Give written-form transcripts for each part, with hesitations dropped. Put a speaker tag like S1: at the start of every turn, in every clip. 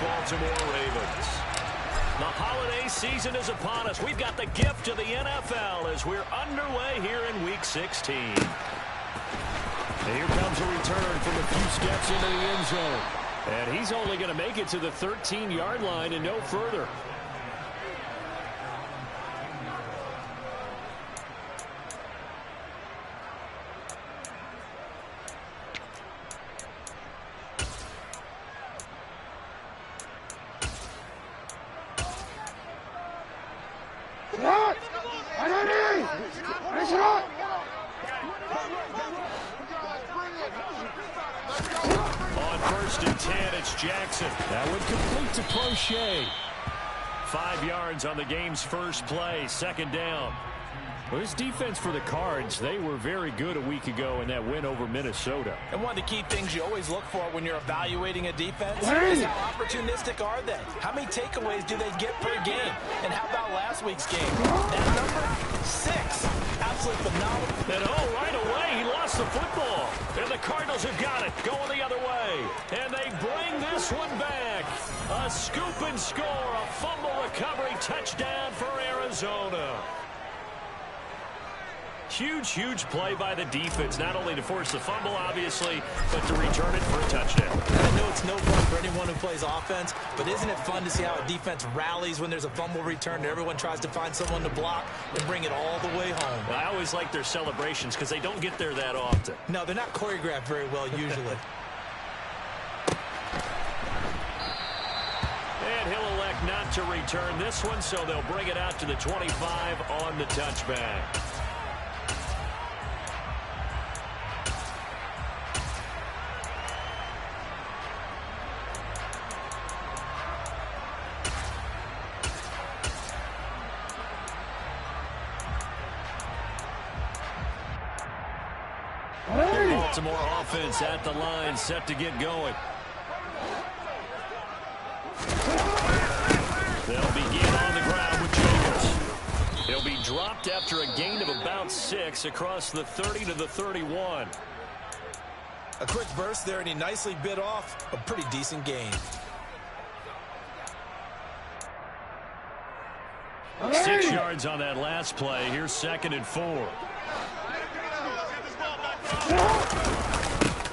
S1: Baltimore Ravens. The holiday season is upon us. We've got the gift of the NFL as we're underway here in Week 16. And here comes a return from a few steps into the end zone. And he's only going to make it to the 13-yard line and no further. On 1st and 10, it's Jackson. That would complete to Crochet. 5 yards on the game's first play, 2nd down. Well, this defense for the Cards, they were very good a week ago in that win over Minnesota.
S2: And one of the key things you always look for when you're evaluating a defense is how opportunistic are they? How many takeaways do they get per game? And how about last week's game? That number, 6. Absolutely phenomenal.
S1: And right away, he lost the football. And the Cardinals have got it, going the other way. And they bring this one back. A scoop and score, a fumble recovery touchdown for Arizona. Huge play by the defense, not only to force the fumble, obviously, but to return it for a touchdown.
S2: I know it's no fun for anyone who plays offense, but isn't it fun to see how a defense rallies when there's a fumble return and everyone tries to find someone to block and bring it all the way home?
S1: I always like their celebrations because they don't get there that often.
S2: No, they're not choreographed very well usually.
S1: And he'll elect not to return this one, so they'll bring it out to the 25 on the touchback. Baltimore offense at the line, set to get going. They'll begin on the ground with Jacobs. He'll be dropped after a gain of about 6 across the 30 to the 31.
S2: A quick burst there, and he nicely bit off a pretty decent gain.
S1: 6 yards on that last play. Here's 2nd and 4.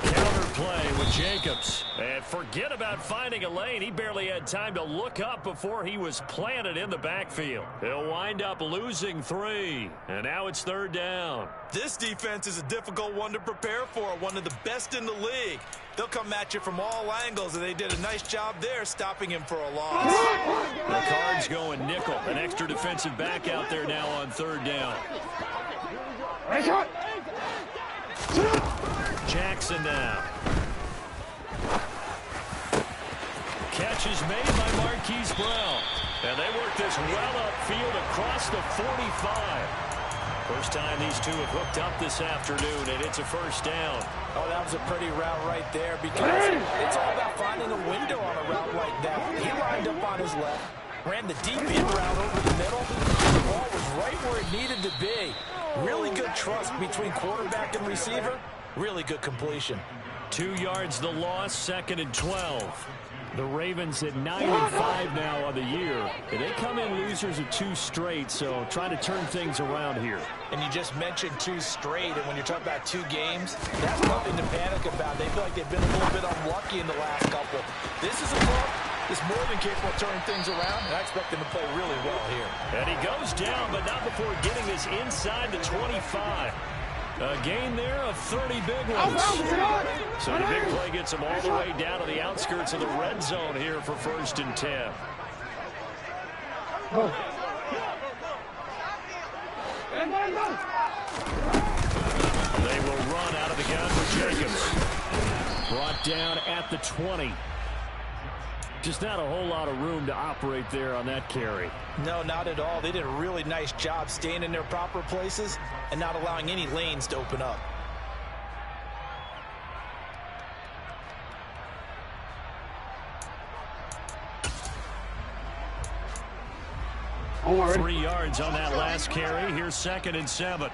S1: Counter play with Jacobs. And forget about finding a lane. He barely had time to look up before he was planted in the backfield. He'll wind up losing 3. And now it's 3rd down.
S2: This defense is a difficult one to prepare for, one of the best in the league. They'll come at you from all angles, and they did a nice job there stopping him for a loss.
S1: The Cards going nickel. An extra defensive back out there now on 3rd down. Jackson now. Catch is made by Marquise Brown. And they work this well upfield across the 45. First time these two have hooked up this afternoon, and it's a 1st down.
S2: Oh, that was a pretty route right there because it's all about finding a window on a route like that. He lined up on his left, ran the deep in route over the middle. The ball was right where it needed to be. Really good trust between quarterback and receiver. Really good completion.
S1: 2 yards the loss, 2nd and 12. The Ravens at 9-5 now on the year. And they come in losers of 2 straight, so trying to turn things around here.
S2: And you just mentioned 2 straight, and when you're talking about 2 games, that's nothing to panic about. They feel like they've been a little bit unlucky in the last couple. This is a club that's more than capable of turning things around, and I expect them to play really well here.
S1: And he goes down, but not before getting this inside the 25. A gain there of 30 big ones. So the big play gets him all the way down to the outskirts of the red zone here for 1st and 10. They will run out of the gun with Jacobs. Brought down at the 20. Just not a whole lot of room to operate there on that carry.
S2: No, not at all. They did a really nice job staying in their proper places and not allowing any lanes to open up.
S1: Right. 3 yards on that last carry. Here's 2nd and 7.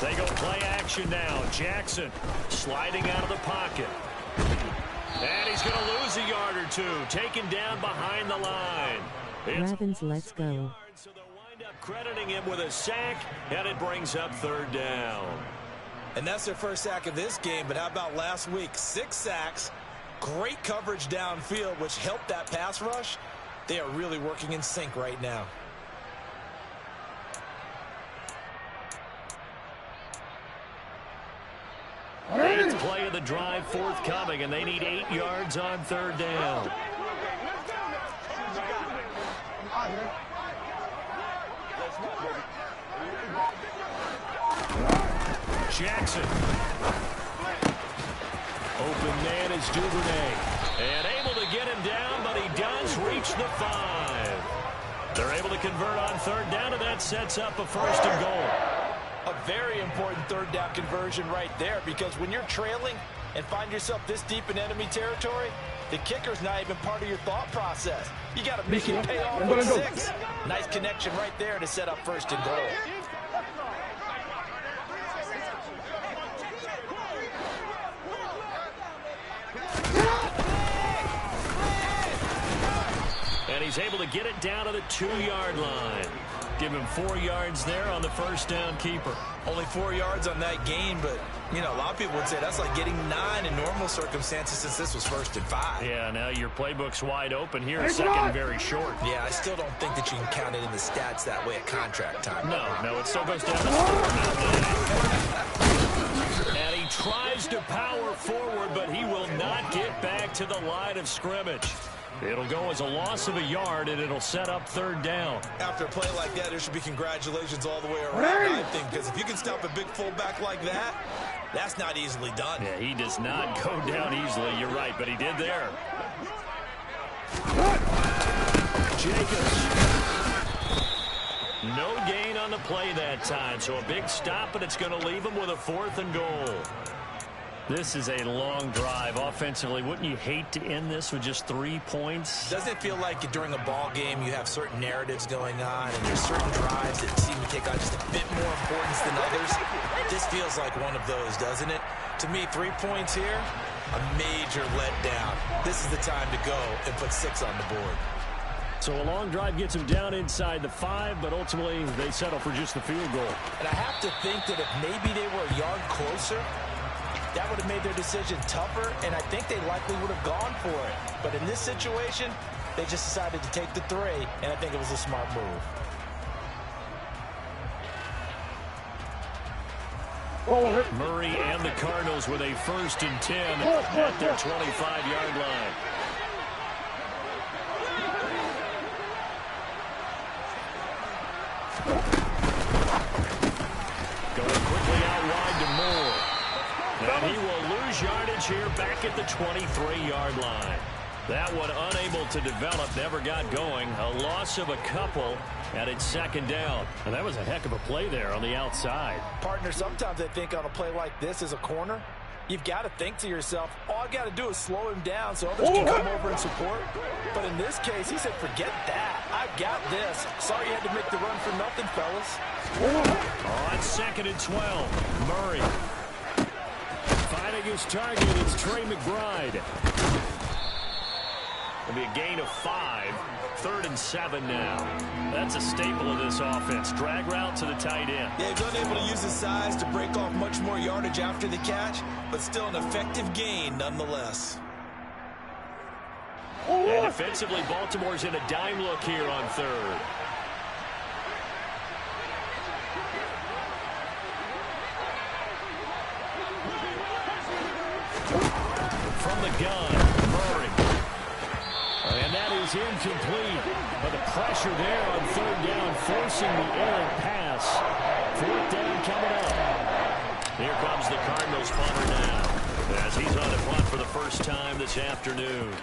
S1: They go play action now. Jackson sliding out of the pocket. And he's going to lose a yard or two. Taken down behind the line.
S3: Ravens, let's go.
S1: So they'll wind up crediting him with a sack, and it brings up third down.
S2: And that's their first sack of this game, but how about last week? 6 sacks, great coverage downfield, which helped that pass rush. They are really working in sync right now.
S1: Eighth play of the drive forthcoming, and they need 8 yards on third down. Jackson. Open man is Duvernay. And able to get him down, but he does reach the 5. They're able to convert on third down, and that sets up a first and goal.
S2: A very important third down conversion right there, because when you're trailing and find yourself this deep in enemy territory, the kicker's not even part of your thought process. You got to make it pay off with 6. Nice connection right there to set up first and goal.
S1: And he's able to get it down to the 2-yard line. Give him 4 yards there on the first down keeper.
S2: Only 4 yards on that gain, but, you know, a lot of people would say that's like getting 9 in normal circumstances since this was 1st and 5.
S1: Yeah, now your playbook's wide open here. Second and very short.
S2: Yeah, I still don't think that you can count it in the stats that way at contract time.
S1: No, it still goes down to 4. And he tries to power forward, but he will not get back to the line of scrimmage. It'll go as a loss of a yard, and it'll set up third down.
S2: After a play like that, there should be congratulations all the way around, I think, because if you can stop a big fullback like that, that's not easily done.
S1: Yeah, he does not go down easily. You're right, but he did there. Jacobs. No gain on the play that time, so a big stop, and it's going to leave him with a 4th and goal. This is a long drive offensively. Wouldn't you hate to end this with just 3 points?
S2: Doesn't it feel like during a ball game you have certain narratives going on and there's certain drives that seem to take on just a bit more importance than others? This feels like one of those, doesn't it? To me, 3 points here, a major letdown. This is the time to go and put 6 on the board.
S1: So a long drive gets them down inside the 5, but ultimately they settle for just the field goal.
S2: And I have to think that if maybe they were a yard closer, that would have made their decision tougher, and I think they likely would have gone for it. But in this situation, they just decided to take the 3, and I think it was a smart move.
S1: Murray and the Cardinals with a 1st and 10 at their 25-yard line. Going quickly out wide to Moore. And he will lose yardage here back at the 23-yard line. That one unable to develop, never got going. A loss of a couple, and it's 2nd down. And that was a heck of a play there on the outside.
S2: Partner, sometimes I think on a play like this as a corner, you've got to think to yourself, all I got to do is slow him down so others can come over and support. But in this case, he said, forget that. I got this. Sorry you had to make the run for nothing, fellas.
S1: On 2nd and 12, Murray. Finding his target, it's Trey McBride. It'll be a gain of 5. 3rd and 7 now. That's a staple of this offense. Drag route to the tight end.
S2: Yeah, he's unable to use his size to break off much more yardage after the catch, but still an effective gain nonetheless.
S1: And defensively, Baltimore's in a dime look here on 3rd. From the gun, Murray. And that is incomplete. But the pressure there on 3rd down, forcing the errant pass. 4th down coming up. Here comes the Cardinals punter now, as he's on the punt for the first time this afternoon.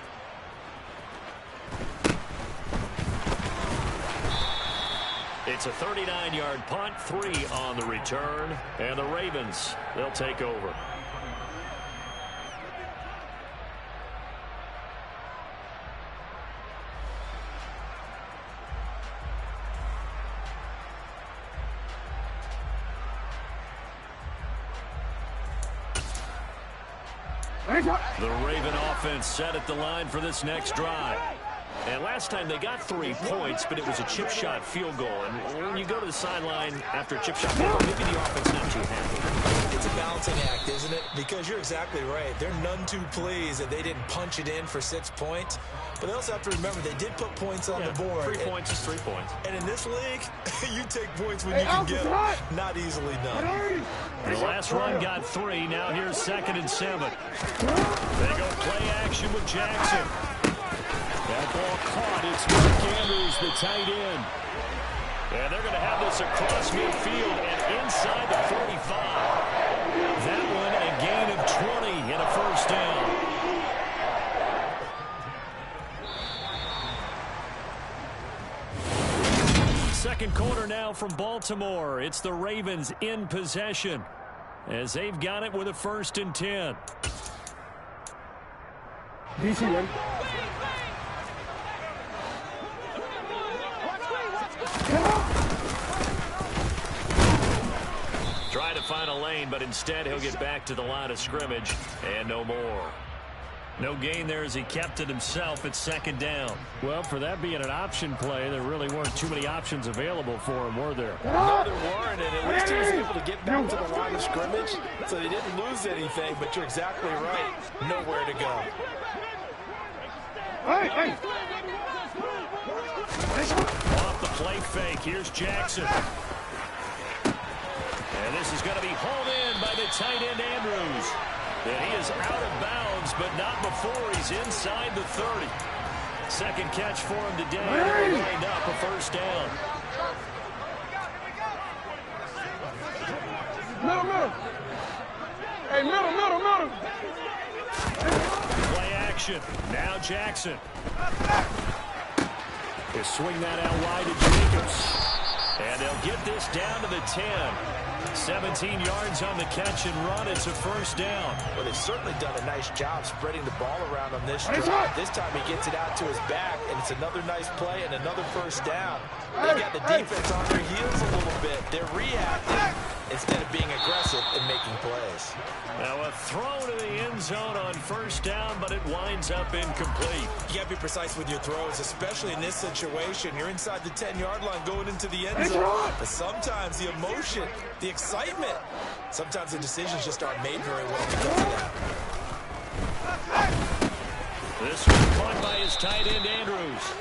S1: It's a 39-yard punt, 3 on the return. And the Ravens, they'll take over. The Raven offense set at the line for this next drive. And last time they got 3 points, but it was a chip shot field goal. And when you go to the sideline after a chip shot field goal, maybe the offense not too happy.
S2: It's a balancing act, isn't it? Because you're exactly right. They're none too pleased that they didn't punch it in for 6 points. But they also have to remember they did put points on the board.
S1: 3 points is 3 points.
S2: And in this league, you take points when you can get them. Not easily done.
S1: The last run got 3. Now here's 2nd and 7. They go play action with Jackson. That ball caught. It's Mark Andrews, the tight end. And they're going to have this across midfield and inside the 45. That one a gain of 20 and a first down. Second quarter now from Baltimore. It's the Ravens in possession as they've got it with a 1st and 10.
S4: DC, ready?
S1: Try to find a lane, but instead he'll get back to the line of scrimmage and no more. No gain there as he kept it himself. It's 2nd down. Well, for that being an option play, there really weren't too many options available for him, were there?
S2: No, there weren't, and at least he was able to get back to the line of scrimmage, so they didn't lose anything, but you're exactly right. Nowhere to go.
S4: Hey!
S1: Off the play fake, here's Jackson. And this is going to be hauled in by the tight end Andrews. And he is out of bounds, but not before he's inside the 30. Second catch for him today. Hey! Lined up a first down.
S4: Middle. Hey, middle.
S1: Play action. Now Jackson. They swing that out wide to Jacobs. And they'll get this down to the 10. 17 yards on the catch and run. It's a first down.
S2: Well, they've certainly done a nice job spreading the ball around on this drive. This time he gets it out to his back, and it's another nice play and another first down. They've got the defense on their heels a little bit. They're reacting instead of being aggressive and making plays.
S1: Now a throw to the end zone on first down, but it winds up incomplete.
S2: You got to be precise with your throws, especially in this situation. You're inside the 10-yard line going into the end zone. But sometimes the emotion, the excitement, sometimes the decisions just aren't made very well because of that.
S1: This one caught by his tight end Andrews.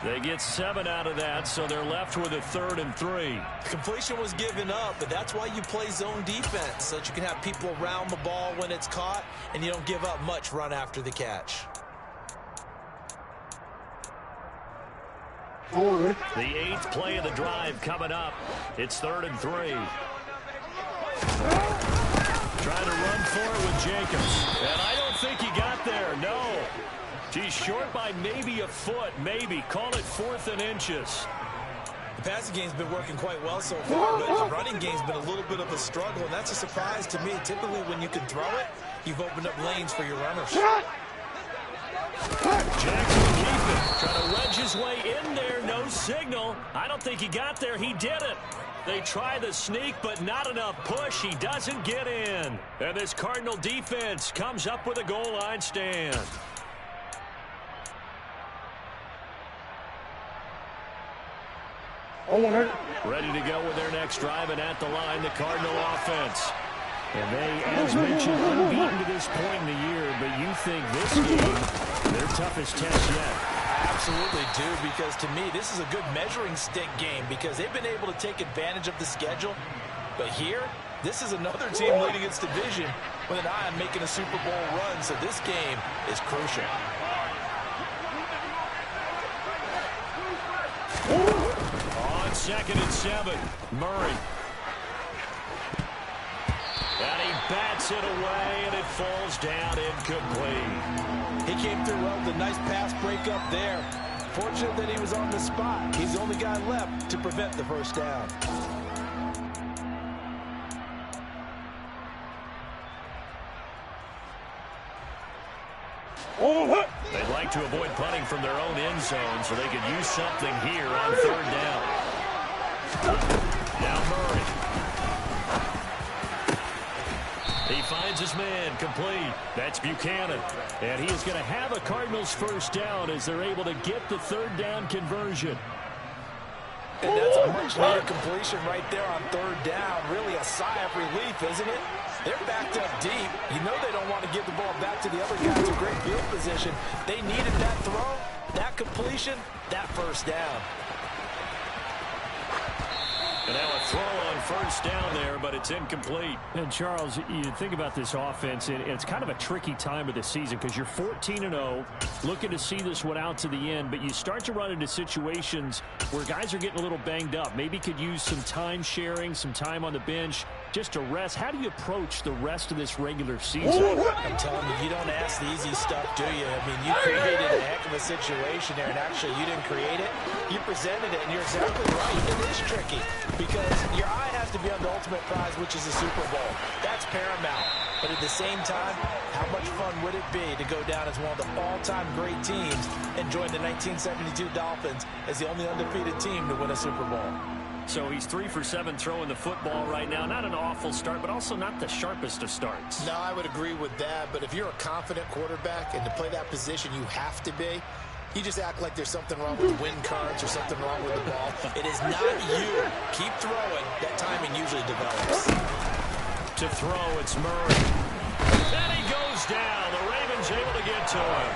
S1: They get 7 out of that, so they're left with a 3rd and 3.
S2: Completion was given up, but that's why you play zone defense, so that you can have people around the ball when it's caught, and you don't give up much run after the catch.
S1: The 8th play of the drive coming up. It's 3rd and 3. Trying to run for it with Jacobs. And I don't think he got there, no. He's short by maybe a foot, maybe. Call it 4th and inches.
S2: The passing game's been working quite well so far, but the running game's been a little bit of a struggle, and that's a surprise to me. Typically, when you can throw it, you've opened up lanes for your runners.
S1: Jackson keep it. Trying to wedge his way in there. No signal. I don't think he got there. He did it. They try the sneak, but not enough push. He doesn't get in. And this Cardinal defense comes up with a goal line stand. Ready to go with their next drive, and at the line, the Cardinal offense. And they, as mentioned, unbeaten to this point in the year, but you think this game, their toughest test yet.
S2: I absolutely do, because to me, this is a good measuring stick game because they've been able to take advantage of the schedule. But here, this is another team leading its division with an eye on making a Super Bowl run, so this game is crucial.
S1: On 2nd and 7, Murray. And he bats it away, and it falls down incomplete.
S2: He came through well with a nice pass breakup there. Fortunate that he was on the spot. He's the only guy left to prevent the first down.
S1: They'd like to avoid punting from their own end zone so they could use something here on 3rd down. Now Murray. He he finds his man, complete. That's Buchanan. And he is going to have a Cardinals first down as they're able to get the third down conversion.
S2: And that's a much later completion right there on third down. Really a sigh of relief, isn't it? They're backed up deep. You know they don't want to give the ball back to the other guys in great field position. They needed that throw, that completion, that first down.
S1: And now a throw on first down there, but it's incomplete.
S5: And Charles, you think about this offense, and it's kind of a tricky time of the season because you're 14-0, looking to see this one out to the end, but you start to run into situations where guys are getting a little banged up. Maybe could use some time sharing, some time on the bench just to rest. How do you approach the rest of this regular season?
S2: I'm telling you, you don't ask the easy stuff, do you? I mean, you created a heck of a situation there, and actually you didn't create it. You presented it, and you're exactly right. It is tricky because your eye has to be on the ultimate prize, which is the Super Bowl. That's paramount. But at the same time, how much fun would it be to go down as one of the all-time great teams and join the 1972 Dolphins as the only undefeated team to win a Super Bowl?
S5: So he's 3 for 7 throwing the football right now. Not an awful start, but also not the sharpest of starts.
S6: No, I would agree with that. But if you're a confident quarterback and to play that position you have to be, you just act like there's something wrong with the wind currents or something wrong with the ball. It is not you. Keep throwing. That timing usually develops.
S1: To throw, it's Murray. And he goes down. The Ravens able to get to him.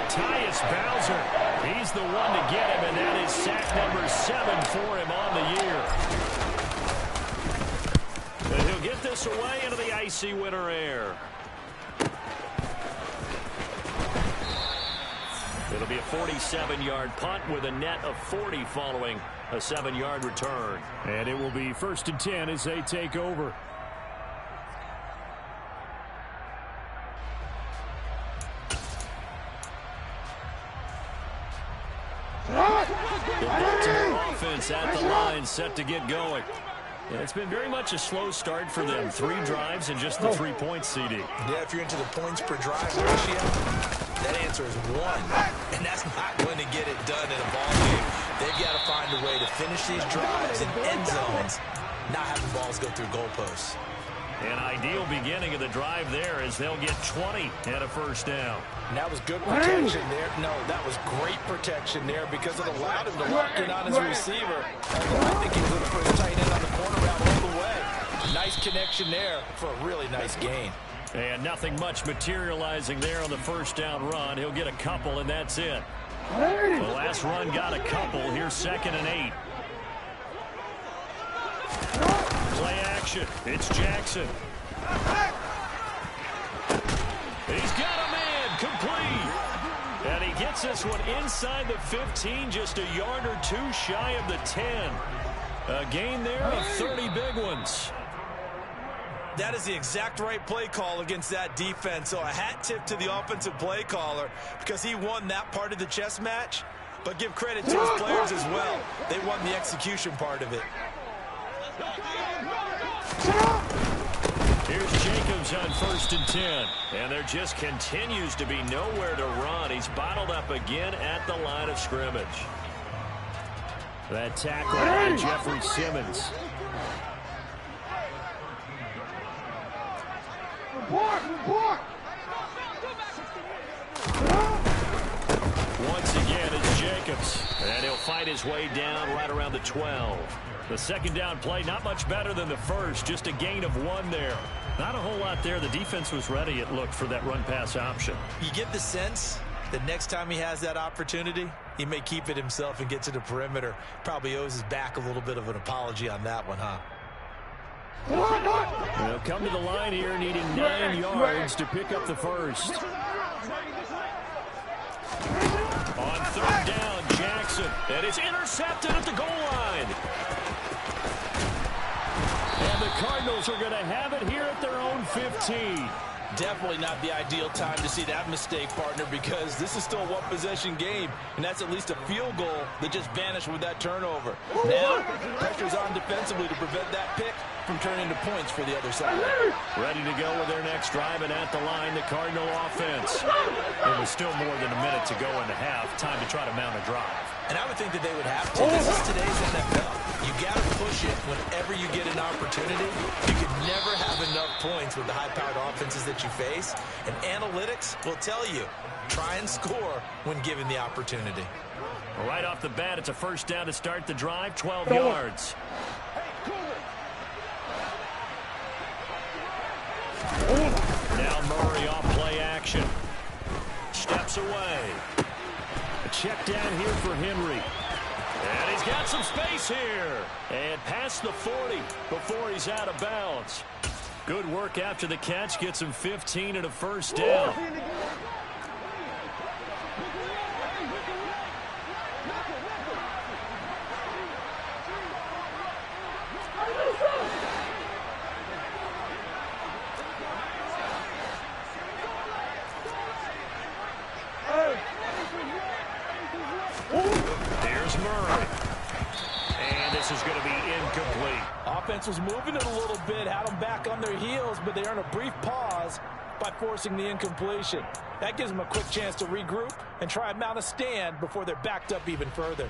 S1: Tyus Bowser, he's the one to get him, and that is sack number 7 for him on the year. And he'll get this away into the icy winter air. It'll be a 47-yard punt with a net of 40 following a 7-yard return.
S5: And it will be 1st and 10 as they take over.
S1: The Baltimore offense at the line, set to get going. Yeah, it's been very much a slow start for them. 3 drives and just the 3 points, CD.
S6: Yeah, if you're into the points per drive ratio, that answer is 1. And that's not going to get it done in a ball game. They've got to find a way to finish these drives in end zones, not having balls go through goalposts.
S1: An ideal beginning of the drive there as they'll get 20 and a first down.
S2: And that was good protection there. No, that was great protection there because it allowed him to lock in on his receiver. I think he was looking for his tight end on the corner route all the way. Nice connection there for a really nice gain.
S1: And nothing much materializing there on the first down run. He'll get a couple, and that's it. The last run got a couple. Here's 2nd and 8. Play action. It's Jackson. He's got a man complete. And he gets this one inside the 15, just a yard or 2 shy of the 10. A gain there of 30 big ones.
S2: That is the exact right play call against that defense. So a hat tip to the offensive play caller because he won that part of the chess match. But give credit to his players as well. They won the execution part of it.
S1: Here's Jacobs on 1st and 10. And there just continues to be nowhere to run. He's bottled up again at the line of scrimmage.
S5: That tackle by Jeffrey Simmons.
S1: Once again, it's Jacobs. And he'll fight his way down right around the 12. The 2nd down play, not much better than the first. Just a gain of 1 there. Not a whole lot there. The defense was ready, it looked, for that run-pass option.
S2: You get the sense that next time he has that opportunity, he may keep it himself and get to the perimeter. Probably owes his back a little bit of an apology on that one, huh?
S5: They'll come to the line here needing 9 yards to pick up the first.
S1: On 3rd down, Jackson. And it's intercepted at the goal line. And the Cardinals are going to have it here at their own 15.
S2: Definitely not the ideal time to see that mistake, partner, because this is still a one-possession game, and that's at least a field goal that just vanished with that turnover. Now, pressure's on defensively to prevent that pick from turning into points for the other side.
S1: Ready to go with their next drive, and at the line, the Cardinal offense. It was still more than a minute to go in the half. Time to try to mount a drive.
S2: And I would think that they would have to. This is today's NFL.
S6: You got to push it whenever you get an opportunity. You can never have enough points with the high-powered offenses that you face. And analytics will tell you, try and score when given the opportunity.
S5: Right off the bat, it's a first down to start the drive, 12 yards. Now Murray off play action. Steps away. A check down here for Henry. And he's got some space here. And past the 40 before he's out of bounds. Good work after the catch. Gets him 15 and a first down. Here's Murray. And this is going to be incomplete.
S2: Offense was moving it a little bit, had them back on their heels, but they earn a brief pause by forcing the incompletion. That gives them a quick chance to regroup and try and mount a stand before they're backed up even further.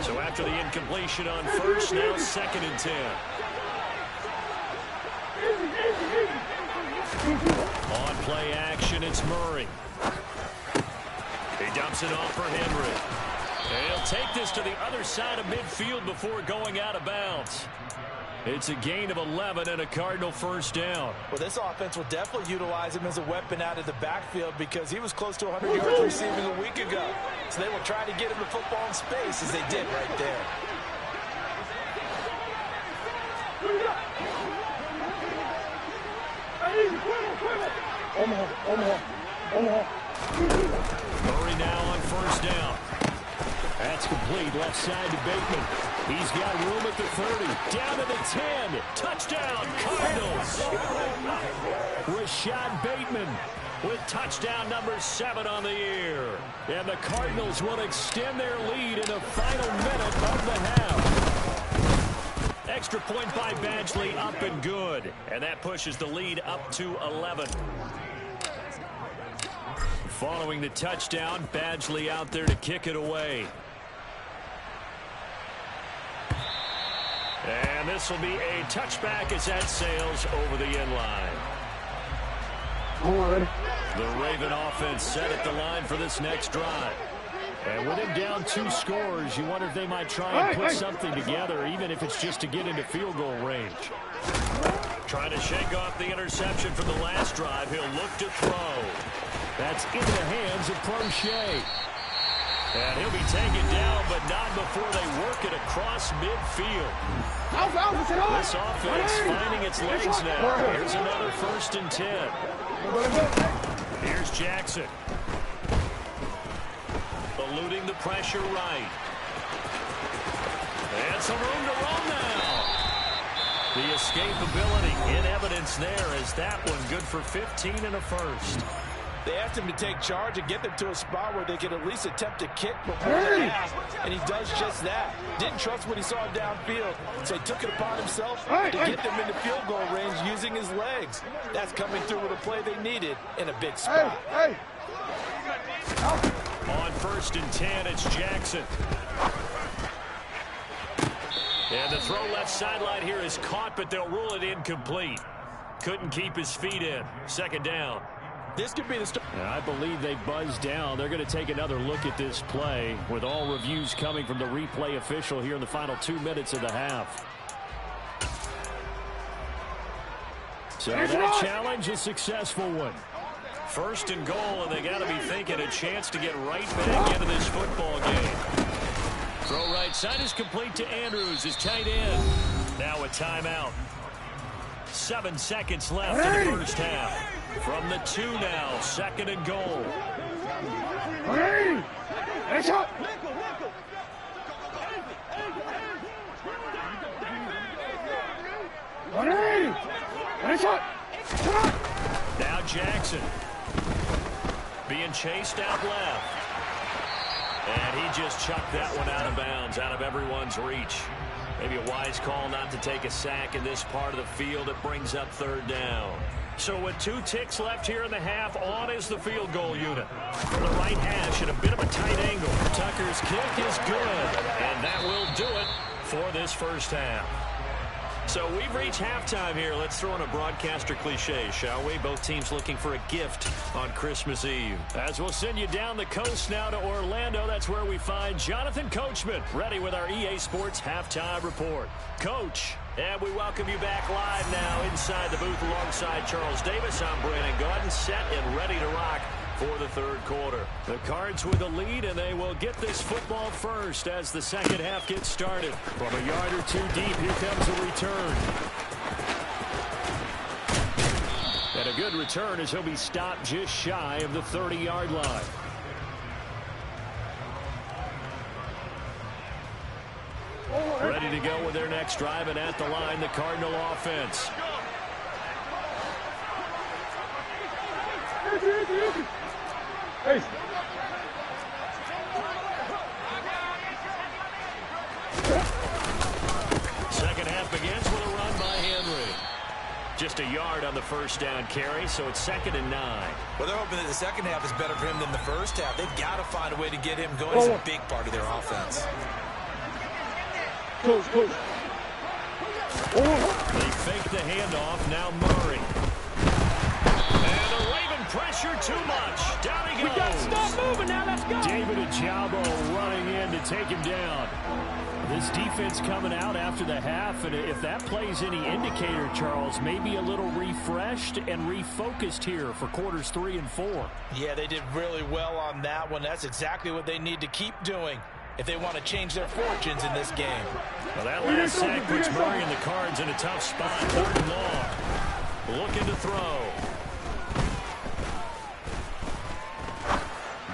S5: So after the incompletion on first, now 2nd and 10. On play action, it's Murray. He dumps it off for Henry. And he'll take this to the other side of midfield before going out of bounds. It's a gain of 11 and a Cardinal first down.
S2: Well, this offense will definitely utilize him as a weapon out of the backfield because he was close to 100 yards receiving a week ago. So they will try to get him the football in space as they did right there.
S5: Murray now on first down. That's complete. Left side to Bateman. He's got room at the 30. Down to the 10. Touchdown, Cardinals. Rashad Bateman with touchdown number 7 on the year. And the Cardinals will extend their lead in the final minute of the half. Extra point by Badgley, up and good. And that pushes the lead up to 11. Following the touchdown, Badgley out there to kick it away. And this will be a touchback as that sails over the end line. The Raven offense set at the line for this next drive. And with him down 2 scores, you wonder if they might try and put something together, even if it's just to get into field goal range. Trying to shake off the interception from the last drive. He'll look to throw. That's into the hands of Prochet. And he'll be taken down, but not before they work it across midfield. This offense finding its legs now. Here's another 1st and 10. Here's Jackson. Eluding the pressure right. And some room to run now. The escapability in evidence there as that one good for 15 and a first.
S2: They asked him to take charge and get them to a spot where they could at least attempt to kick before the pass, and he does just that. Didn't trust what he saw downfield, so he took it upon himself to get them into field goal range using his legs. That's coming through with a play they needed in a big spot.
S5: On 1st and 10, it's Jackson. And the throw left sideline here is caught, but they'll rule it incomplete. Couldn't keep his feet in. 2nd down.
S2: This could be the start.
S5: I believe they buzzed down. They're going to take another look at this play with all reviews coming from the replay official here in the final 2 minutes of the half. So that challenge, a successful one. 1st and goal, and they got to be thinking a chance to get right back into this football game. Throw right side is complete to Andrews, his tight end. Now a timeout. 7 seconds left in the first half. From the 2 now, 2nd and goal. Now Jackson. Being chased out left. And he just chucked that one out of bounds, out of everyone's reach. Maybe a wise call not to take a sack in this part of the field. It brings up 3rd down.
S1: So with 2 ticks left here in the half, on is the field goal unit. From the right hash at a bit of a tight angle. Tucker's kick is good, and that will do it for this first half. So we've reached halftime here. Let's throw in a broadcaster cliche, shall we? Both teams looking for a gift on Christmas Eve. As we'll send you down the coast now to Orlando, that's where we find Jonathan Coachman, ready with our EA Sports Halftime Report. Coach, and we welcome you back live now inside the booth alongside Charles Davis. I'm Brandon Gaudin, set and ready to rock for the third quarter. The Cards with the lead, and they will get this football first as the second half gets started. From a yard or 2 deep, here comes a return. And a good return as he'll be stopped just shy of the 30-yard line. Ready to go with their next drive, and at the line, the Cardinal offense.
S4: Hey.
S1: Second half begins with a run by Henry. Just a yard on the first down carry, so it's 2nd and 9.
S6: Well, they're hoping that the second half is better for him than the first half. They've got to find a way to get him going. He's a big part of their offense.
S4: Close.
S1: They fake the handoff, now Murray. And the Raven pressure too much. Down he goes.
S2: We got to stop moving now. Let's go.
S5: David Ojabo running in to take him down. This defense coming out after the half, and if that plays any indicator, Charles, maybe a little refreshed and refocused here for quarters 3 and 4.
S2: Yeah, they did really well on that one. That's exactly what they need to keep doing if they want to change their fortunes in this game.
S1: Well, that last sack puts Murray and the Cards in a tough spot. 3rd and long. Looking to throw.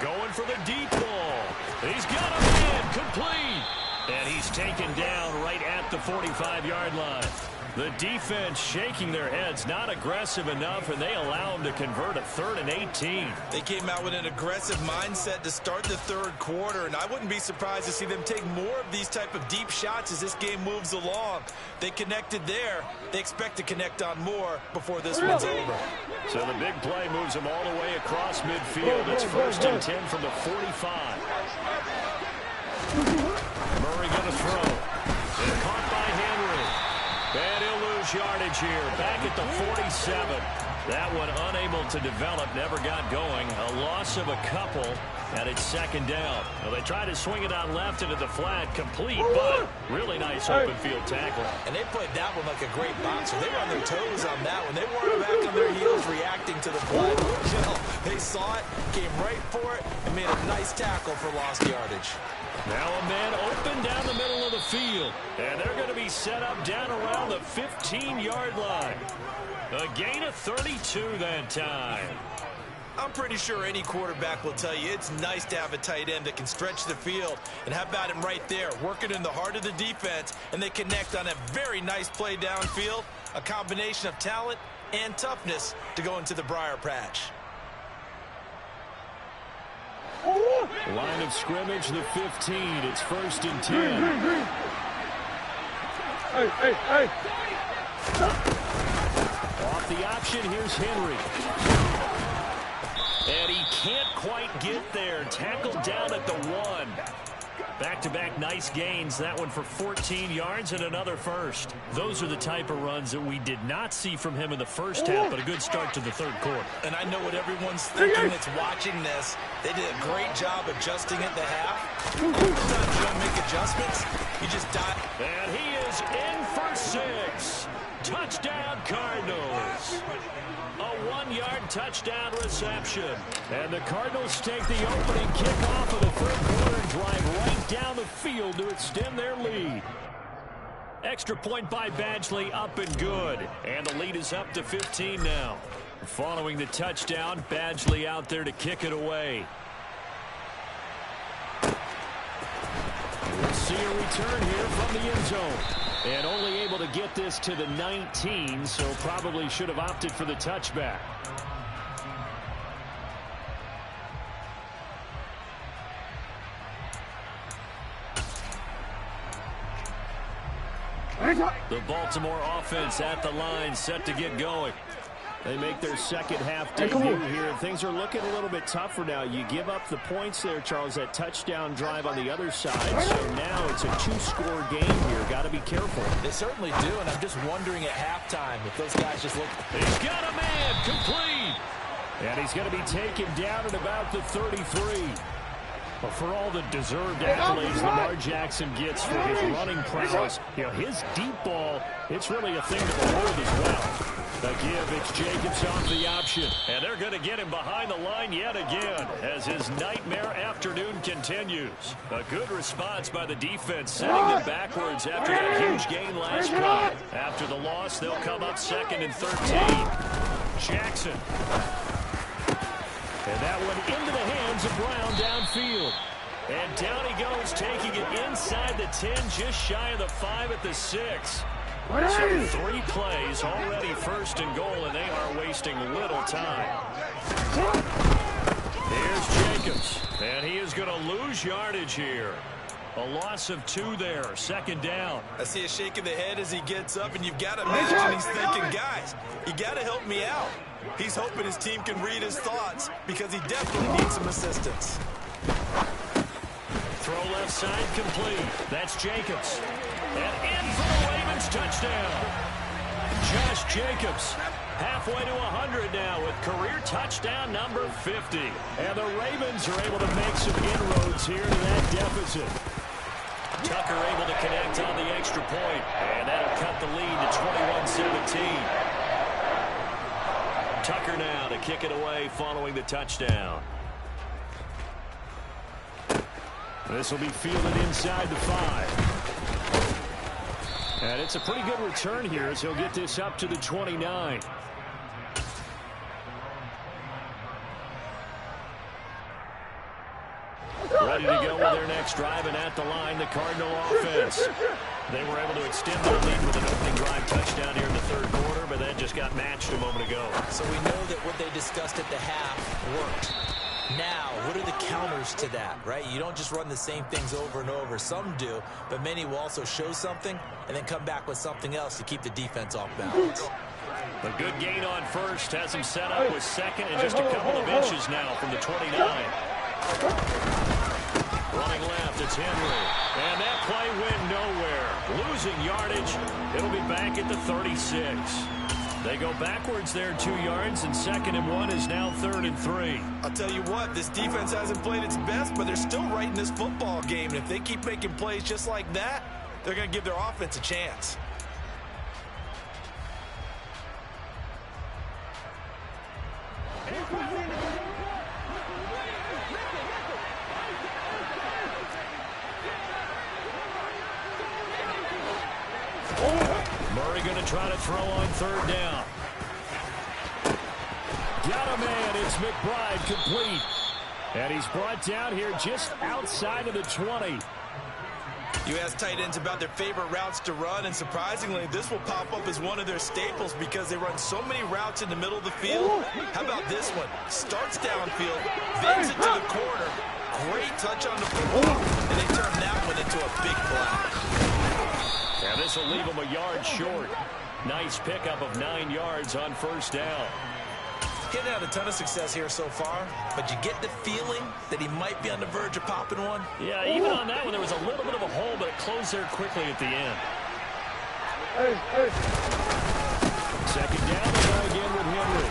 S1: Going for the deep ball. He's got a man complete. And he's taken down right at the 45-yard line. The defense shaking their heads, not aggressive enough, and they allow him to convert a 3rd and 18.
S6: They came out with an aggressive mindset to start the third quarter, and I wouldn't be surprised to see them take more of these type of deep shots as this game moves along. They connected there. They expect to connect on more before this one's over.
S1: So the big play moves them all the way across midfield. It's 1st and 10 from the 45. Murray going to throw. And caught by Henry. And he'll lose yardage here. Back at the 47. That one unable to develop, never got going. A loss of a couple, and it's 2nd down. Well, they tried to swing it on left into the flat, complete, but really nice open field tackle.
S6: And they played that one like a great boxer. They were on their toes on that one. They weren't back on their heels reacting to the play. They saw it, came right for it, and made a nice tackle for lost yardage.
S1: Now a man open down the middle of the field. And they're going to be set up down around the 15-yard line. A gain of 32 that time.
S6: I'm pretty sure any quarterback will tell you it's nice to have a tight end that can stretch the field. And how about him right there, working in the heart of the defense, and they connect on a very nice play downfield. A combination of talent and toughness to go into the briar patch.
S5: Line of scrimmage, the 15. It's 1st and 10.
S4: Hey.
S5: Off the option, here's Henry.
S1: And he can't quite get there. Tackled down at the 1. Back-to-back nice gains. That one for 14 yards and another first. Those are the type of runs that we did not see from him in the first half, but a good start to the third quarter.
S6: And I know what everyone's thinking that's watching this. They did a great job adjusting at the half. Sometimes you don't make adjustments. You just die.
S1: And he is in for 6. Touchdown, Cardinals. A 1-yard touchdown reception.
S5: And the Cardinals take the opening kickoff of the third quarter and drive right down the field to extend their lead.
S1: Extra point by Badgley, up and good. And the lead is up to 15 now. Following the touchdown, Badgley out there to kick it away.
S5: We'll see a return here from the end zone. And only able to get this to the 19, so probably should have opted for the touchback.
S1: The Baltimore offense at the line, set to get going.
S5: They make their second half debut here, and things are looking a little bit tougher now. You give up the points there, Charles, that touchdown drive on the other side. So now it's a 2-score game here. Got to be careful.
S2: They certainly do, and I'm just wondering at halftime if those guys just look.
S5: He's got a man complete. And he's going to be taken down at about the 33. But for all the deserved accolades Lamar Jackson gets for his running prowess, his deep ball, it's really a thing to behold as well. The give, it's Jacobs off the option. And they're going to get him behind the line yet again as his nightmare afternoon continues. A good response by the defense, sending them backwards after that huge gain last drive. After the loss, they'll come up 2nd and 13. Jackson. And that one into the hands of Brown downfield. And down he goes, taking it inside the 10, just shy of the 5 at the 6. So 3 plays, already 1st and goal, and they are wasting little time. Here's Jacobs, and he is going to lose yardage here. A loss of 2 there, 2nd down.
S6: I see a shake of the head as he gets up, and you've got to imagine he's thinking, guys, you got to help me out. He's hoping his team can read his thoughts because he definitely needs some assistance.
S5: Throw left side complete. That's Jacobs. And in for the Ravens touchdown. Josh Jacobs halfway to 100 now with career touchdown number 50. And the Ravens are able to make some inroads here to that deficit. Tucker able to connect on the extra point. And that'll cut the lead to 21-17. Tucker now to kick it away following the touchdown. This will be fielded inside the 5. And it's a pretty good return here as he'll get this up to the 29. Ready to go with their next drive, and at the line, the Cardinal offense. They were able to extend their lead with an opening drive touchdown here in the 3rd quarter, but that just got matched a moment ago.
S2: So we know that what they discussed at the half worked. Now, what are the counters to that, right? You don't just run the same things over and over. Some do, but many will also show something and then come back with something else to keep the defense off balance.
S5: A good gain on 1st has him set up with 2nd and just a couple of inches now from the 29. Running left, it's Henry. And that play went nowhere. Losing yardage. It'll be back at the 36. They go backwards there 2 yards, and 2nd and 1 is now 3rd and 3.
S6: I'll tell you what, this defense hasn't played its best, but they're still right in this football game. And if they keep making plays just like that, they're going to give their offense a chance.
S5: Murray going to try to throw on 3rd down. Got a man. It's McBride complete. And he's brought down here just outside of the 20.
S6: You ask tight ends about their favorite routes to run, and surprisingly, this will pop up as one of their staples because they run so many routes in the middle of the field. How about this one? Starts downfield, bends it to the corner. Great touch on the football, and they turn that one into a big play.
S5: And this will leave him a yard short. Nice pickup of 9 yards on 1st down.
S6: Getting out a ton of success here so far, but you get the feeling that he might be on the verge of popping one.
S5: Yeah, even on that one, there was a little bit of a hole, but it closed there quickly at the end. 2nd down, they go again with Henry.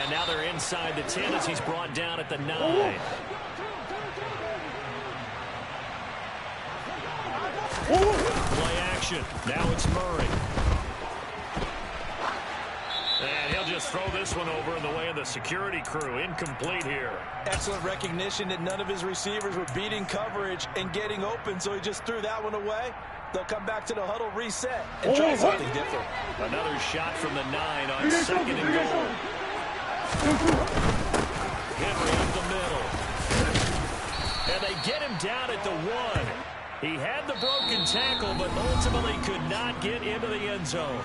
S5: And now they're inside the 10 as he's brought down at the 9. Play action. Now it's Murray. And he'll just throw this one over in the way of the security crew. Incomplete here.
S2: Excellent recognition that none of his receivers were beating coverage and getting open, so he just threw that one away. They'll come back to the huddle, reset, and try something different.
S5: Another shot from the 9 on 2nd and goal. Henry up the middle. And they get him down at the 1. He had the broken tackle, but ultimately could not get into the end zone.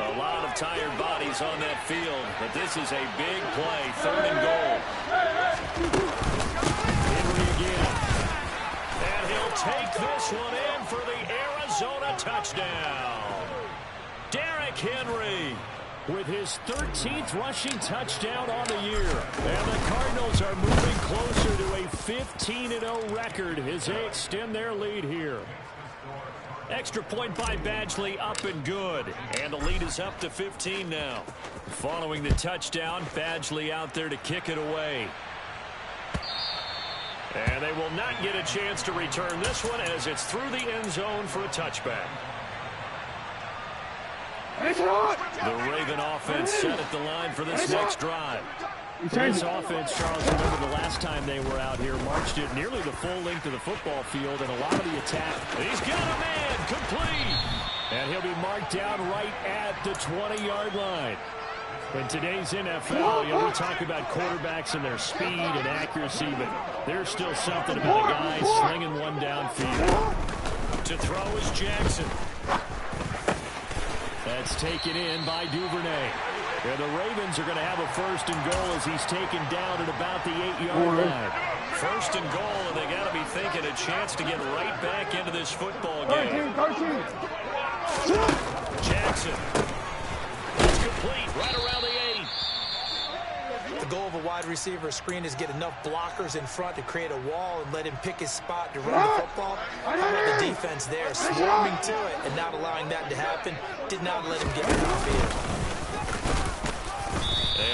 S1: A lot of tired bodies on that field, but this is a big play, 3rd and goal.
S5: Henry again.
S1: And he'll take this one in for the Arizona touchdown. Derrick Henry
S5: With his 13th rushing touchdown on the year. And the Cardinals are moving closer to a 15-0 record as they extend their lead here.
S1: Extra point by Badgley, up and good. And the lead is up to 15 now. Following the touchdown, Badgley out there to kick it away. And they will not get a chance to return this one as it's through the end zone for a touchback. The Raven offense set at the line for this next drive.
S5: This offense, Charles, remember the last time they were out here, marched it nearly the full length of the football field, and a lot of the attack.
S1: He's got a man, complete.
S5: And he'll be marked down right at the 20-yard line. In today's NFL, we talk about quarterbacks and their speed and accuracy, but there's still something about a guy slinging one downfield.
S1: To throw is Jackson.
S5: That's taken in by Duvernay. And the Ravens are going to have a 1st and goal as he's taken down at about the 8-yard line.
S1: 1st and goal, and they got to be thinking a chance to get right back into this football game.
S4: 13.
S1: Jackson. It's complete right around the 8.
S2: The goal of a wide receiver screen is get enough blockers in front to create a wall and let him pick his spot to run the football. How about the defense there, swarming to it and not allowing that to happen? Did not let him get downfield.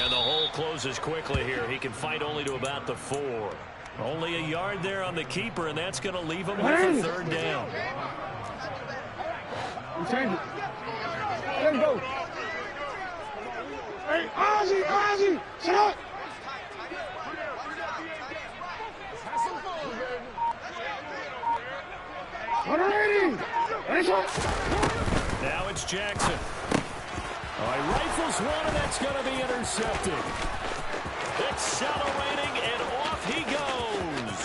S1: And the hole closes quickly here. He can fight only to about the 4. Only a yard there on the keeper, and that's going to leave him with a 3rd down.
S4: Change it. Let him go. Hey, Ozzie, shut up.
S1: Now it's Jackson.
S5: Rifles one, and that's going to be intercepted.
S1: Accelerating, and off he goes.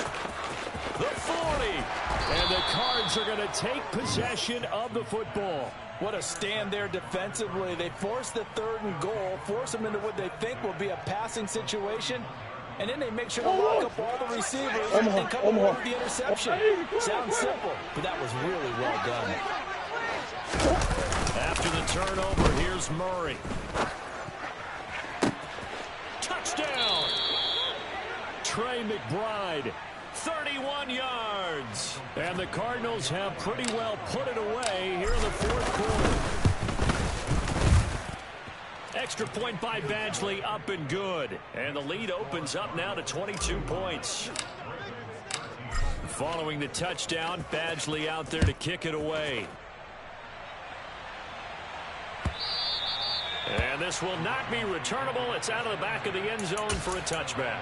S1: The 40.
S5: And the Cards are going to take possession of the football.
S2: What a stand there defensively. They force the 3rd and goal, force them into what they think will be a passing situation, and then they make sure to lock up all the receivers and come away with the interception. Sounds simple, but that was really well done.
S1: After the turnover, here's Murray. Touchdown!
S5: Trey McBride.
S1: 31 yards.
S5: And the Cardinals have pretty well put it away here in the 4th quarter.
S1: Extra point by Badgley, up and good. And the lead opens up now to 22 points. Following the touchdown, Badgley out there to kick it away. And this will not be returnable. It's out of the back of the end zone for a touchback.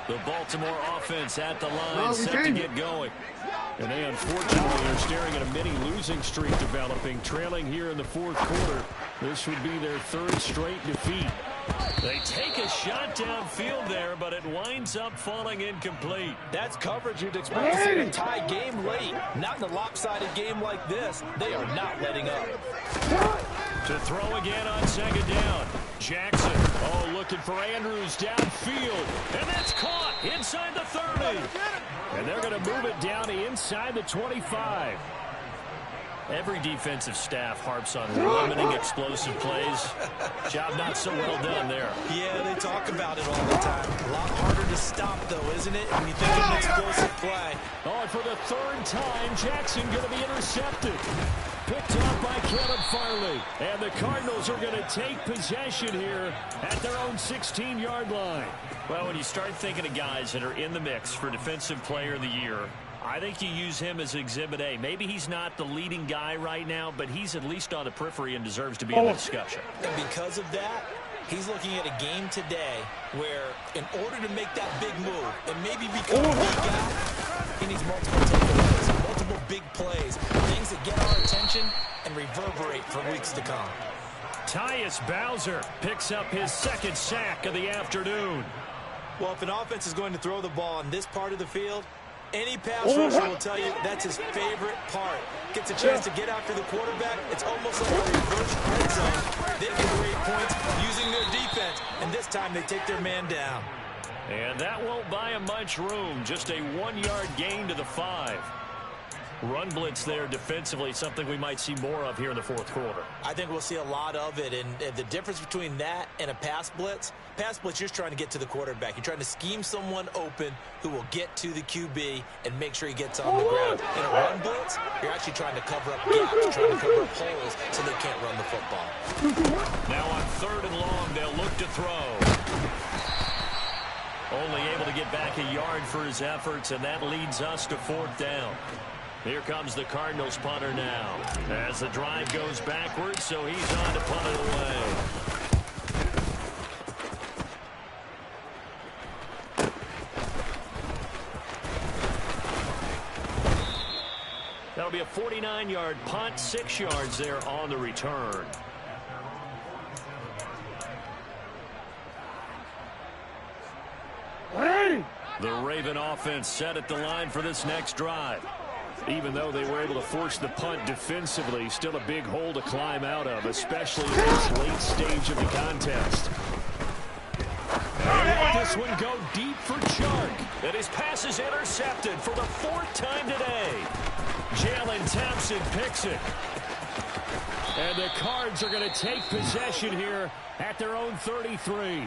S1: The Baltimore offense at the line, set to get going.
S5: And they unfortunately are staring at a mini losing streak developing, trailing here in the 4th quarter. This would be their 3rd straight defeat.
S1: They take a shot downfield there, but it winds up falling incomplete.
S2: That's coverage you'd expect to see in a tie game late. Not in a lopsided game like this. They are not letting up.
S1: To throw again on 2nd down. Jackson,
S5: looking for Andrews downfield. And that's caught inside the 30. And they're going to move it down to inside the 25.
S1: Every defensive staff harps on limiting explosive plays. Job not so well done there.
S2: Yeah, they talk about it all the time. A lot harder to stop, though, isn't it, when you think of an explosive play?
S5: And for the 3rd time, Jackson going to be intercepted. Picked up by Caleb Farley. And the Cardinals are going to take possession here at their own 16-yard line.
S1: Well, when you start thinking of guys that are in the mix for Defensive Player of the Year, I think you use him as Exhibit A. Maybe he's not the leading guy right now, but he's at least on the periphery and deserves to be in the discussion.
S2: And because of that, he's looking at a game today where in order to make that big move and maybe become a big guy, he needs multiple takeaways, multiple big plays, things that get our attention and reverberate for weeks to come.
S1: Tyus Bowser picks up his 2nd sack of the afternoon.
S2: Well, if an offense is going to throw the ball in this part of the field,
S6: Any pass rusher will tell you that's his favorite part. Gets a chance to get after the quarterback. It's almost like a reverse red zone. They can create points using their defense, and this time they take their man down.
S5: And that won't buy him much room. Just a 1-yard gain to the 5. Run blitz there defensively, something we might see more of here in the fourth quarter.
S6: I think we'll see a lot of it, and the difference between that and a pass blitz, you're just trying to get to the quarterback. You're trying to scheme someone open who will get to the QB and make sure he gets on the ground. In a run blitz, you're actually trying to cover up gaps, trying to cover up holes so they can't run the football.
S5: Now on 3rd and long, they'll look to throw. Only able to get back a yard for his efforts, and that leads us to 4th down. Here comes the Cardinals punter now. As the drive goes backwards, so he's on to punt it away. That'll be a 49-yard punt, 6 yards there on the return. The Raven offense set at the line for this next drive. Even though they were able to force the punt defensively, still a big hole to climb out of, especially in this late stage of the contest. And let this one go deep for Chark.
S1: And his pass is intercepted for the 4th time today. Jalen Thompson picks it.
S5: And the Cards are going to take possession here at their own 33.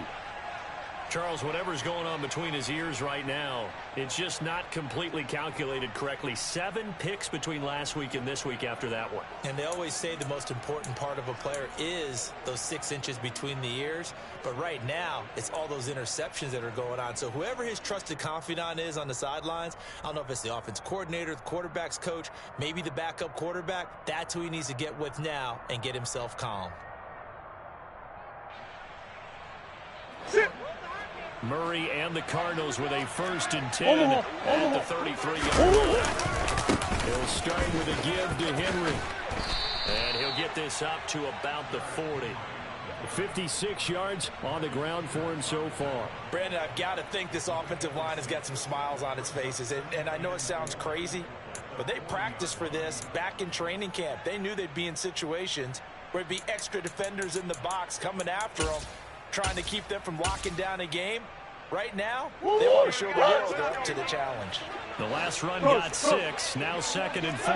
S5: Charles, whatever's going on between his ears right now, it's just not completely calculated correctly. 7 picks between last week and this week after that one.
S6: And they always say the most important part of a player is those 6 inches between the ears. But right now, it's all those interceptions that are going on. So whoever his trusted confidant is on the sidelines, I don't know if it's the offense coordinator, the quarterback's coach, maybe the backup quarterback, that's who he needs to get with now and get himself calm.
S5: Murray and the Cardinals with a 1st and 10 at the 33-yard line. He'll start with a give to Henry. And he'll get this up to about the 40. 56 yards on the ground for him so far.
S2: Brandon, I've got to think this offensive line has got some smiles on its faces. And I know it sounds crazy, but they practiced for this back in training camp. They knew they'd be in situations where it'd be extra defenders in the box coming after them, trying to keep them from locking down a game. Right now, they want to show the world they're up to the challenge.
S5: The last run got 6, now 2nd and 4.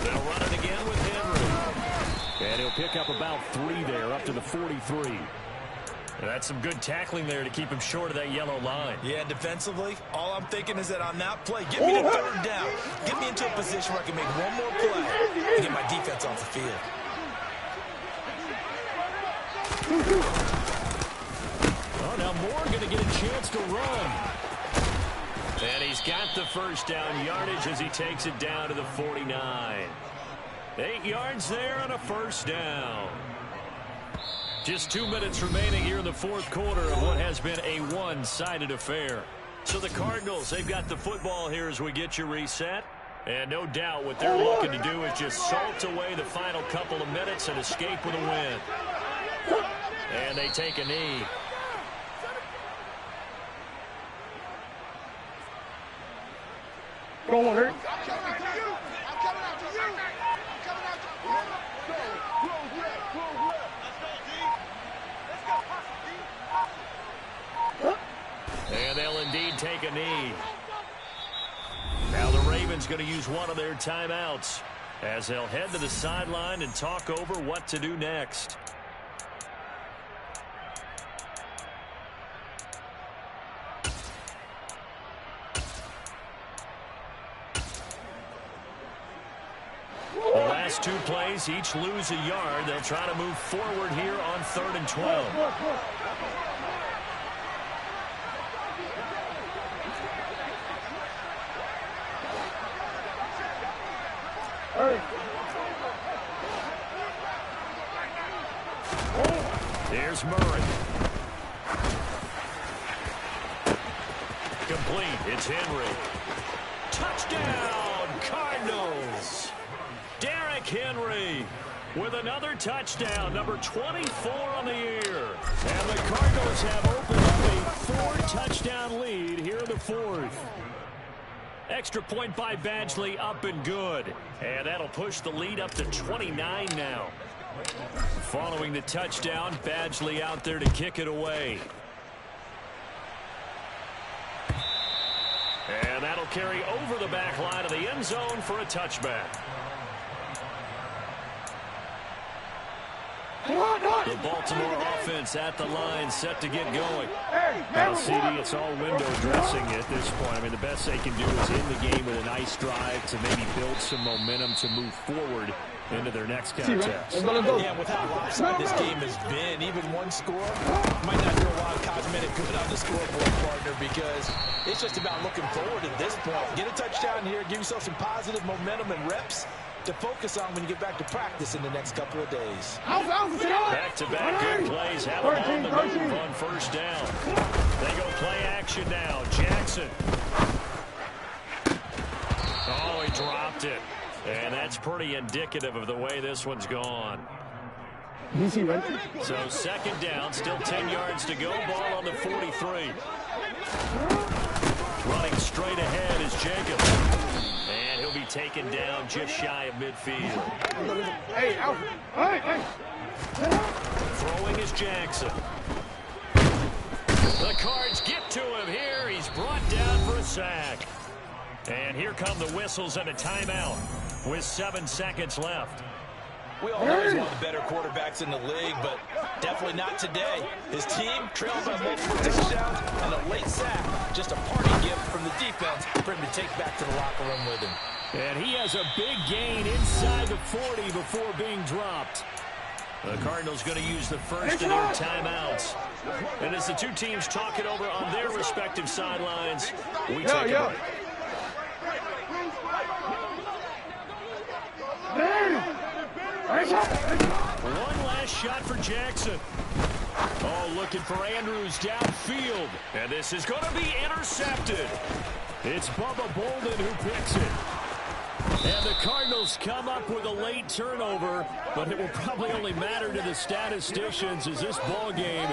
S5: They'll run it again with Henry. And he'll pick up about 3 there, up to the 43. And that's some good tackling there to keep him short of that yellow line.
S6: Yeah, defensively, all I'm thinking is that on that play, get me to 3rd down. Get me into a position where I can make one more play and get my defense off the field.
S5: Oh, now Moore going to get a chance to run. And he's got the 1st down yardage as he takes it down to the 49. 8 yards there on a 1st down. Just 2 minutes remaining here in the 4th quarter of what has been a one-sided affair. So the Cardinals, they've got the football here as we get you reset. And no doubt what they're looking to do is just salt away the final couple of minutes and escape with a win. And they take a knee.
S4: Go on, Hurt.
S5: And they'll indeed take a knee. Now the Ravens going to use one of their timeouts as they'll head to the sideline and talk over what to do next. The last 2 plays, each lose a yard. They'll try to move forward here on 3rd and 12. Here's Murray. Complete. It's Henry. Touchdown, Cardinals. Derrick Henry
S1: with another touchdown, number 24 on the year. And the Cardinals have opened up a 4-touchdown lead here in the fourth. Extra point by Badgley, up and good. And that'll push the lead up to 29 now. Following the touchdown, Badgley out there to kick it away. And that'll carry over the back line of the end zone for a touchback. The Baltimore offense at the line, set to get going.
S5: Now, CD, it's all window dressing at this point. I mean, the best they can do is end the game with a nice drive to maybe build some momentum to move forward into their next contest.
S2: Yeah, with how lopsided this game has been, even one score might not do a lot of cosmetic good on the scoreboard, partner, because it's just about looking forward at this point. Get a touchdown here, give yourself some positive momentum and reps to focus on when you get back to practice in the next couple of days.
S1: Back-to-back good plays, have them on the move on first down. They go play action now. Jackson. Oh, he dropped it. And that's pretty indicative of the way this one's gone. So second down, still 10 yards to go. Ball on the 43. Running straight ahead is Jacobs. And he'll be taken down just shy of midfield. Throwing is Jackson. The Cards get to him here. He's brought down for a sack. And here come the whistles and a timeout with 7 seconds left.
S2: We all know he's one of the better quarterbacks in the league, but definitely not today. His team trailed by multiple touchdowns and a late sack. Just a party gift from the defense for him to take back to the locker room with him.
S5: And he has a big gain inside the 40 before being dropped.
S1: The Cardinals going to use the first of their timeouts. And as the two teams talk it over on their respective sidelines, we take a break. One last shot for Jackson. Oh, looking for Andrews downfield. And this is going to be intercepted.
S5: It's Bubba Bolden who picks it. And the Cardinals come up with a late turnover, but it will probably only matter to the statisticians as this ball game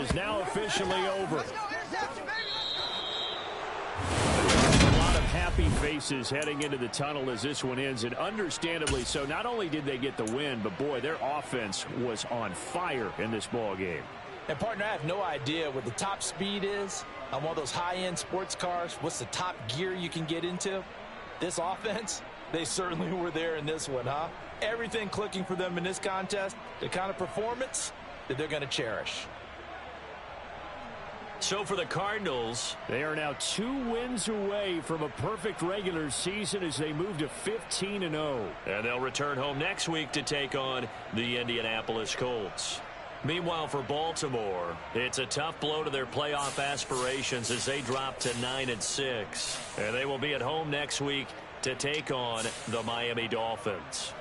S5: is now officially over. A lot of happy faces heading into the tunnel as this one ends, and understandably so. Not only did they get the win, but boy, their offense was on fire in this ball game.
S2: And partner, I have no idea what the top speed is on one of those high-end sports cars. What's the top gear you can get into? This offense, they certainly were there in this one, huh? Everything clicking for them in this contest, the kind of performance that they're going to cherish.
S1: So for the Cardinals,
S5: they are now 2 wins away from a perfect regular season as they move to 15-0.
S1: And they'll return home next week to take on the Indianapolis Colts. Meanwhile, for Baltimore, it's a tough blow to their playoff aspirations as they drop to 9-6. And they will be at home next week to take on the Miami Dolphins.